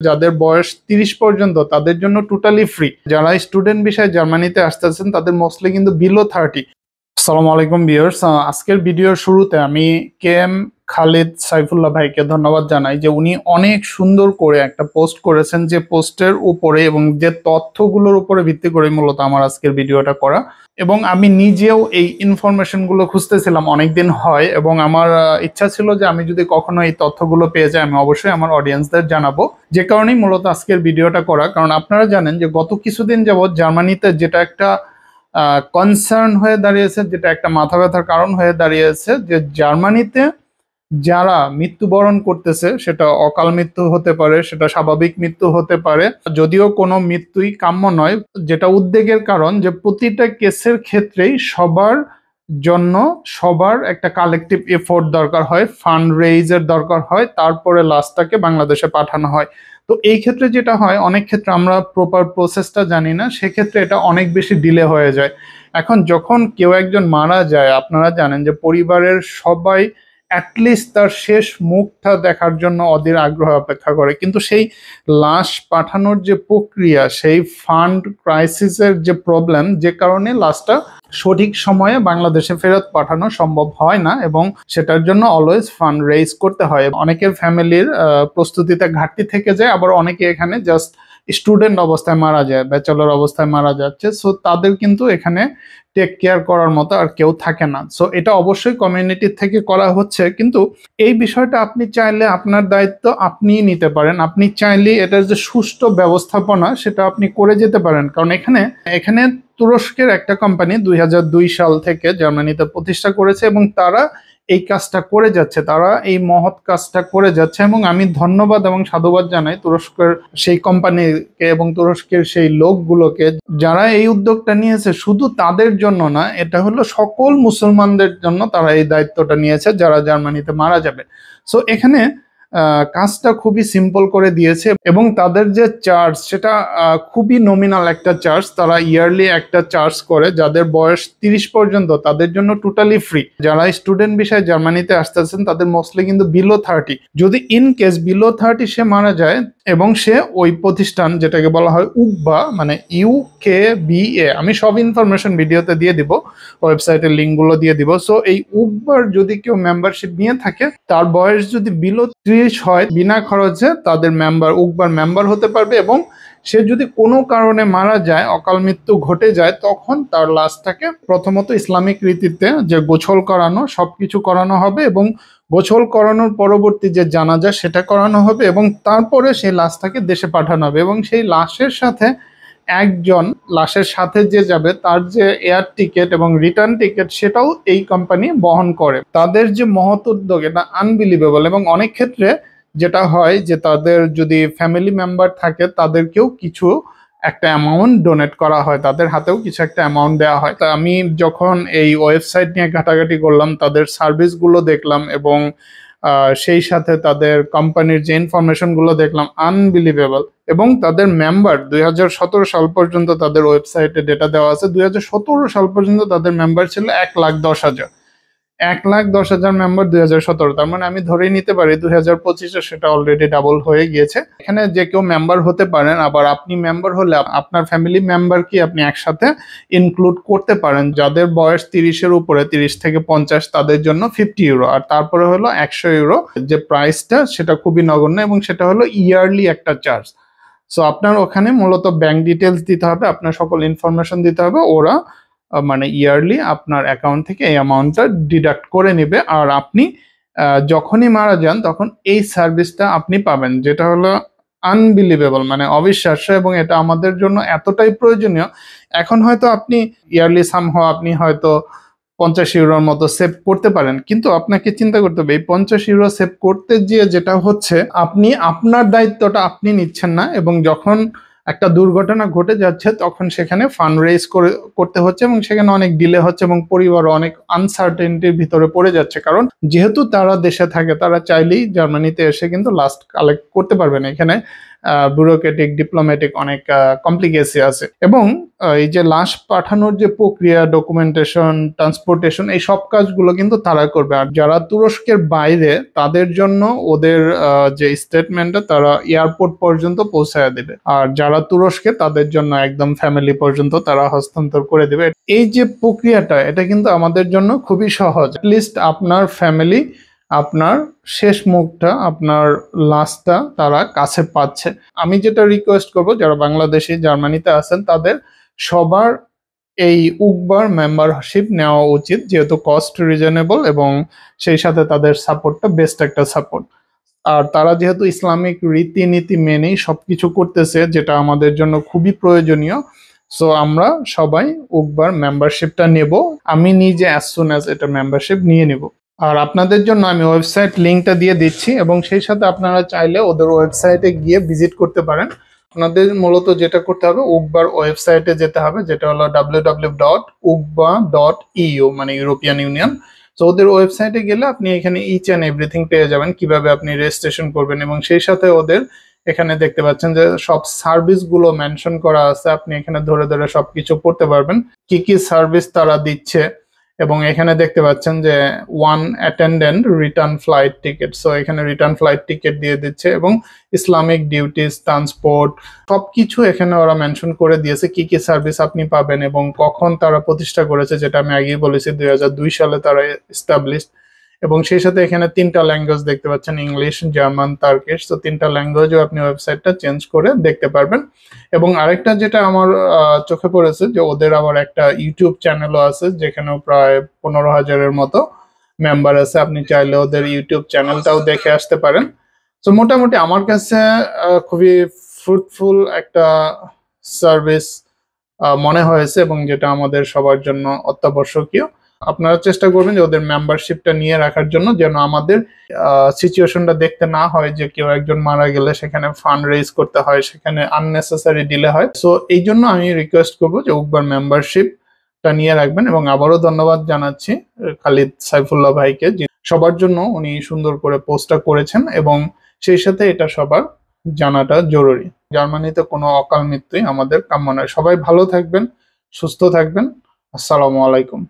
যাদের বয়স 30 পর্যন্ত তাদের জন্য টোটালি ফ্রি। যারা স্টুডেন্ট বিষয়ে জার্মানিতে আসতেছেন তাদের মোস্টলি কিন্তু বিলো 30। আসসালামু আলাইকুম ভিউয়ার্স, আজকের ভিডিওর শুরুতে আমি কেএম খালিদ সাইফুল্লাহ ভাইকে ধন্যবাদ জানাই যে উনি অনেক সুন্দর করে একটা পোস্ট করেছেন, যে পোস্টের উপরে এবং যে তথ্যগুলোর উপরে ভিত্তি করে মূলত আমার আজকের ভিডিওটা করা। এবং আমি নিজেও এই ইনফরমেশনগুলো খুঁজতেছিলাম অনেকদিন হয়, এবং আমার ইচ্ছা ছিল যে আমি যদি কখনো এই তথ্যগুলো পেয়ে যাই আমি অবশ্যই আমার অডিয়েন্সদের জানাবো। যে কারণেই মূলত আজকের ভিডিওটা করা, কারণ আপনারা জানেন যে গত কিছুদিন যাবৎ জার্মানিতে যেটা একটা কনসার্ন হয়ে দাঁড়িয়েছে, যেটা একটা মাথা ব্যথার কারণ হয়ে দাঁড়িয়েছে, যে জার্মানিতে যারা মৃত্যুবরণ করতেছে, সেটা অকাল মৃত্যু হতে পারে, সেটা স্বাভাবিক মৃত্যু হতে পারে, যদিও কোনো মৃত্যুই কাম্য নয়। যেটা উদ্বেগের কারণ যে প্রতিটা কেসের ক্ষেত্রেই সবার একটা কালেকটিভ এফোর্ট দরকার হয়, ফান্ড রেইজের দরকার হয়, তারপরে লাশটাকে বাংলাদেশে পাঠানো হয়। তো এই ক্ষেত্রে যেটা হয়, অনেক ক্ষেত্রে আমরা প্রপার প্রসেসটা জানি না, সেক্ষেত্রে এটা অনেক বেশি ডিলে হয়ে যায়। এখন যখন কেউ একজন মারা যায়, আপনারা জানেন যে পরিবারের সবাই অ্যাটলিস্ট তার শেষ মুখটা দেখার জন্য অধীর আগ্রহ অপেক্ষা করে, কিন্তু সেই লাশ পাঠানোর যে প্রক্রিয়া, সেই ফান্ড ক্রাইসিসের যে প্রবলেম, যে কারণে লাশটা সঠিক সময়ে বাংলাদেশে ফেরত পাঠানো সম্ভব হয় না, এবং সেটার জন্য অলওয়েজ ফান্ড রেইজ করতে হয়। অনেকের ফ্যামিলির প্রস্তুতিতে ঘাটতি থেকে যায়, আবার অনেকে এখানে জাস্ট স্টুডেন্ট অবস্থায় মারা যায়, ব্যাচেলর অবস্থায় মারা যাচ্ছে, সো তাদের কিন্তু এখানে টেক কেয়ার করার মতো আর কেউ থাকে না। সো এটা অবশ্যই কমিউনিটি থেকে করা হচ্ছে, কিন্তু এই বিষয়টা আপনি চাইলে আপনার দায়িত্ব আপনিই নিতে পারেন। আপনি চাইলে এটার যে সুষ্ঠু ব্যবস্থাপনা সেটা আপনি করে যেতে পারেন, কারণ এখানে তুরস্কের একটা কোম্পানি 2002 সাল থেকে জার্মানিতে প্রতিষ্ঠা করেছে, এবং তারা এই কাজটা করে যাচ্ছে, তারা এই মহৎ কাজটা করে যাচ্ছে। এবং আমি ধন্যবাদ এবং সাধুবাদ জানাই তুরস্কের সেই কোম্পানিকে এবং তুরস্কের সেই লোকগুলোকে যারা এই উদ্যোগটা নিয়েছে। শুধু তাদের জন্য না, এটা হলো সকল মুসলমানদের জন্য তারা এই দায়িত্বটা নিয়েছে যারা জার্মানিতে মারা যাবে। সো এখানে কাজটা খুবই সিম্পল করে দিয়েছে, এবং তাদের যে চার্জ সেটা খুবই নমিনাল একটা চার্জ। তারা ইয়ারলি একটা চার্জ করে, যাদের বয়স 30 পর্যন্ত তাদের জন্য টোটালি ফ্রি। যারা স্টুডেন্ট বিষয়ে জার্মানিতে আসতেছেন তাদের মোস্টলি কিন্তু বিলো 30। যদি ইন কেস বিলো 30 সে মারা যায় এবং সে ওই প্রতিষ্ঠান, যেটাকে বলা হয় উকবা, মানে UKBA, আমি সব ইনফরমেশন ভিডিওতে দিয়ে দিব, ওয়েবসাইটের লিঙ্কগুলো দিয়ে দিব। সো এই উকবার যদি কেউ মেম্বারশিপ নিয়ে থাকে, তার বয়স যদি বিলো 30 হয়, বিনা খরচে তাদের উকবার মেম্বার হতে পারবে, এবং সে যদি কোনো কারণে মারা যায়, অকাল মৃত্যু ঘটে যায়, তখন তার লাশটাকে প্রথমত ইসলামিক রীতিতে যে গোসল করানো, সবকিছু করানো হবে, এবং গোসল করানোর পরবর্তী যে জানাজা সেটা করানো হবে, এবং তারপরে সেই লাশটাকে দেশে পাঠানো হবে। এবং সেই লাশের সাথে যে যাবে তার যে এয়ার টিকিট এবং রিটার্ন টিকিট সেটাও এই কোম্পানি বহন করে। তাদের যে মহৎ উদ্যোগ, এটা আনবিলিভেবল। এবং অনেক ক্ষেত্রে যেটা হয় যে তাদের যদি ফ্যামিলি মেম্বার থাকে তাদেরকেও কিছু একটা অ্যামাউন্ট ডোনেট করা হয়, তাদের হাতেও কিছু একটা অ্যামাউন্ট দেওয়া হয়। তা আমি যখন এই ওয়েবসাইট নিয়ে ঘাটাঘাটি করলাম, তাদের সার্ভিসগুলো দেখলাম, এবং সেই সাথে তাদের কোম্পানির যে ইনফরমেশনগুলো দেখলাম, আনবিলিভেবল। এবং তাদের মেম্বার 2017 সাল পর্যন্ত তাদের ওয়েবসাইটে ডেটা দেওয়া আছে, 2017 সাল পর্যন্ত তাদের মেম্বার ছিল 1,10,000। 1,10,000 মেম্বার 2017, তার মানে আমি ধরেই নিতে পারি 2025-এ সেটা অলরেডি ডাবল হয়ে গিয়েছে। এখানে যে কেউ মেম্বার হতে পারেন, আবার আপনি মেম্বার হলে আপনার ফ্যামিলি মেম্বারকে আপনি একসাথে ইনক্লুড করতে পারেন। যাদের বয়স 30-এর উপরে, 30 থেকে 50, তাদের জন্য 50 ইউরো, আর তারপরে হলো 100 ইউরো। যে প্রাইসটা সেটা খুবই নগণ্য, এবং সেটা হলো ইয়ারলি একটা চার্জ। সো আপনার ওখানে মূলত ব্যাংক ডিটেলস দিতে হবে, আপনার সকল ইনফরমেশন দিতে হবে, ওরা মানে ইয়ারলি আপনার অ্যাকাউন্ট থেকে এই অ্যামাউন্টটা ডিডাক্ট করে নেবে, আর আপনি যখনই মারা যান তখন এই সার্ভিসটা আপনি পাবেন, যেটা হলো আনবিলিভেবল, মানে অবিশ্বাস্য। এবং এটা আমাদের জন্য এতটাই প্রয়োজনীয়। এখন হয়তো আপনি ইয়ারলি আপনি হয়তো 50 ইউরোর মতো সেভ করতে পারেন, কিন্তু আপনাকে চিন্তা করতে হবে এই 50 ইউরো সেভ করতে গিয়ে যেটা হচ্ছে, আপনি আপনার দায়িত্বটা আপনি নিচ্ছেন না, এবং যখন একটা দুর্ঘটনা ঘটে যাচ্ছে তখন সেখানে ফান্ড রেইজ করতে হচ্ছে, এবং সেখানে অনেক ডিলে হচ্ছে, এবং পরিবার অনেক আনসার্টেনিটির ভিতরে পড়ে যাচ্ছে। কারণ যেহেতু তারা দেশে থাকে, তারা চাইলেই জার্মানিতে এসে কিন্তু লাস্ট কালেক্ট করতে পারবে না। এখানে ব্যুরোক্রেটিক ডিপ্লোম্যাটিক অনেক কমপ্লিকেসি আছে। এবং এই যে লাশ পাঠানোর যে প্রক্রিয়া, ডকুমেন্টেশন, ট্রান্সপোর্টেশন, এই সব কাজগুলো কিন্তু তারা করবে। আর যারা তুরস্কের বাইরে তাদের জন্য ওদের যে স্টেটমেন্টটা তারা এয়ারপোর্ট পর্যন্ত পৌঁছায় দেবে, আর যারা তুরস্কে তাদের জন্য একদম ফ্যামিলি পর্যন্ত তারা হস্তান্তর করে দেবে। এই যে প্রক্রিয়াটা, এটা কিন্তু আমাদের জন্য খুবই সহজ। লিস্ট আপনার ফ্যামিলি আপনার শেষ মুখটা, আপনার লাশটা তারা কাছে পাচ্ছে। আমি যেটা রিকোয়েস্ট করব, যারা বাংলাদেশি জার্মানিতে আছেন তাদের সবার এই উকবার মেম্বারশিপ নেওয়া উচিত, যেহেতু কস্ট রিজনেবল এবং সেই সাথে তাদের সাপোর্টটা বেস্ট একটা সাপোর্ট। আর তারা যেহেতু ইসলামিক রীতিনীতি মেনেই সবকিছু করতেছে, যেটা আমাদের জন্য খুবই প্রয়োজনীয়। সো আমরা সবাই উকবার মেম্বারশিপটা নেব। আমি নিজে অ্যাজ সুন অ্যাজ এটা মেম্বারশিপ নিয়ে নেব। আর আপনাদের জন্য আমি ওয়েবসাইট লিঙ্কটা দিয়ে দিচ্ছি, এবং সেই সাথে আপনারা চাইলে ওদের ওয়েবসাইটে গিয়ে ভিজিট করতে পারেন। আপনাদের মূলত যেটা করতে হবে, উকবার ওয়েবসাইটে যেতে হবে, যেটা হলো www.ukba.eu, মানে ইউরোপিয়ান ইউনিয়ন। তো ওদের ওয়েবসাইটে গেলে আপনি এখানে ইচ অ্যান্ড এভরিথিং পেয়ে যাবেন, কিভাবে আপনি রেজিস্ট্রেশন করবেন। এবং সেই সাথে ওদের এখানে দেখতে পাচ্ছেন যে সব সার্ভিসগুলো মেনশন করা আছে, আপনি এখানে ধরে ধরে সবকিছু পড়তে পারবেন কি কি সার্ভিস তারা দিচ্ছে। এবং এখানে দেখতে পাচ্ছেন যে one attendant return flight ticket, so এখানে রিটার্ন ফ্লাইট টিকিট দিয়ে দিচ্ছে, এবং ইসলামিক ডিউটিস, ট্রান্সপোর্ট, সবকিছু এখানে ওরা মেনশন করে দিয়েছে কি কি সার্ভিস আপনি পাবেন এবং কখন তারা প্রতিষ্ঠা করেছে, যেটা আমি আগেই বলেছি 2002 সালে তারা এস্টাবলিশড। এবং সেই সাথে এখানে 3টা ল্যাঙ্গুয়েজ দেখতে পাচ্ছেন, ইংলিশ, জার্মান, টার্কিশ। তো 3টা ল্যাঙ্গুয়েজও আপনি ওয়েবসাইটটা চেঞ্জ করে দেখতে পারবেন। এবং আরেকটা যেটা আমার চোখে পড়েছে, যে ওদের আবার একটা ইউটিউব চ্যানেলও আছে, যেখানেও প্রায় 15,000-এর মতো মেম্বার আছে। আপনি চাইলে ওদের ইউটিউব চ্যানেলটাও দেখে আসতে পারেন। তো মোটামুটি আমার কাছে খুবই ফ্রুটফুল একটা সার্ভিস মনে হয়েছে, এবং যেটা আমাদের সবার জন্য অত্যাবশ্যকীয়। আপনারা চেষ্টা করবেন যে ওদের মেম্বারশিপটা নিয়ে রাখার জন্য, যেন আমাদের সিচুয়েশনটা দেখতে না হয় যে কেউ একজন মারা গেলে সেখানে ফান্ড রেজ করতে হয়, সেখানে আননেসেসারি ডিলে হয়। সো এই জন্য আমি রিকোয়েস্ট করবো যে উকবার মেম্বারশিপটা নিয়ে রাখবেন। এবং আবারও ধন্যবাদ জানাচ্ছি খালিদ সাইফুল্লাহ ভাইকে, যে সবার জন্য উনি সুন্দর করে পোস্টটা করেছেন, এবং সেই সাথে এটা সবার জানাটা জরুরি। জার্মানিতে কোনো অকাল মৃত্যুই আমাদের কাম্য নয়। সবাই ভালো থাকবেন, সুস্থ থাকবেন। আসসালামু আলাইকুম।